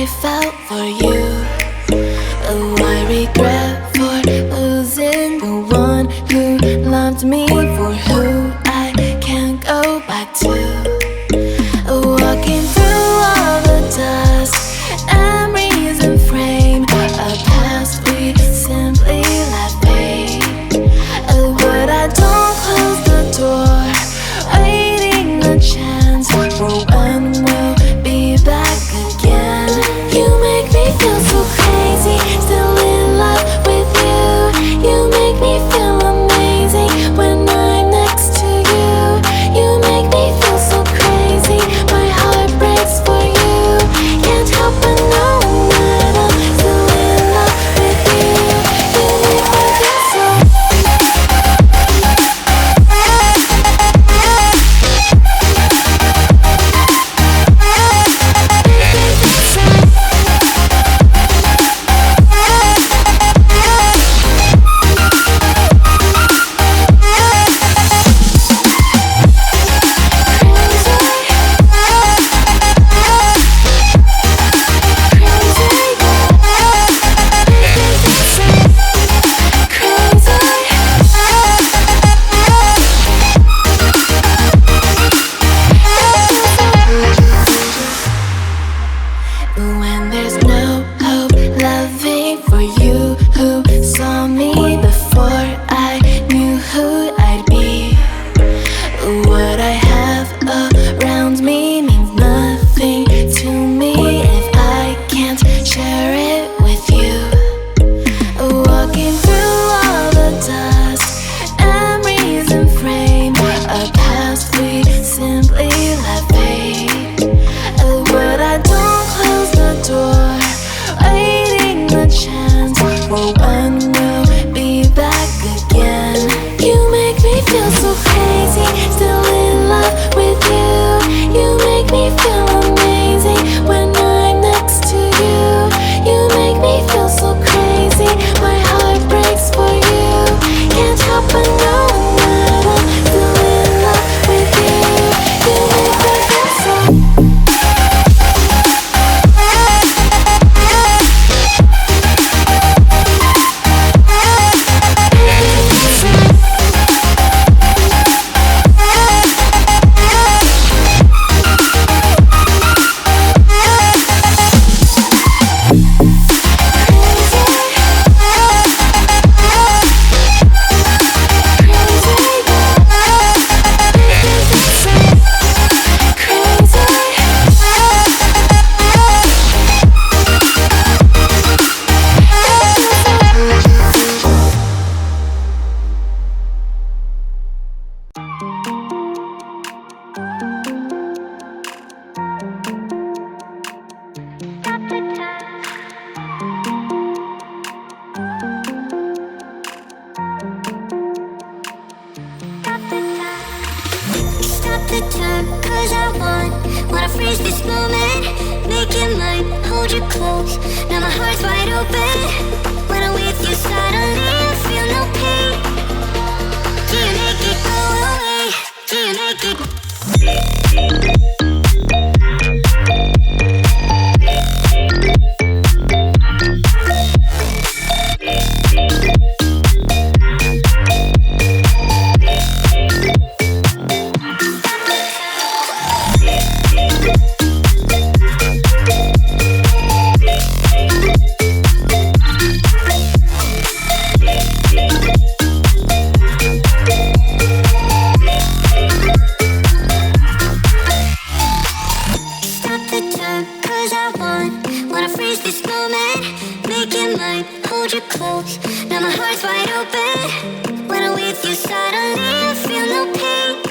I felt for you. Oh, I regret for losing the one who loved me, for who I can't go back to. Walking through all the dust, memories and frame, a past we simply let fade. Oh, but I don't close the door, waiting a chance for when we'll be back again. You make me feel so crazy, still in love with you. You make me feel amazing when I'm next to you. You make me feel so crazy, my heart breaks for you. Can't help but know that I'm still in love with you. You make me feel so. When there's no hope, loving for you who saw me before I knew who I'd be. What I have around me means nothing to me if I can't share it with you. Walking through all the dust, memories and frame, a past we simply let fade. But I don't close the door, waiting the chance for when we'll be back again. You make me feel so crazy, still in love with you. You make me feel amazing when I'm next to you. You make me feel so crazy, my heart breaks for you. Can't help but know that I'm still in love with you. You make me feel so. Stop the time, cause wanna freeze this moment. Make it mine, hold you close. Now my heart's wide open. When I'm with you, suddenly I feel no pain. Do you make it go away? Do you make it? Wanna freeze this moment, make it mine, hold you close. Now my heart's wide open. When I'm with you, suddenly I feel no pain.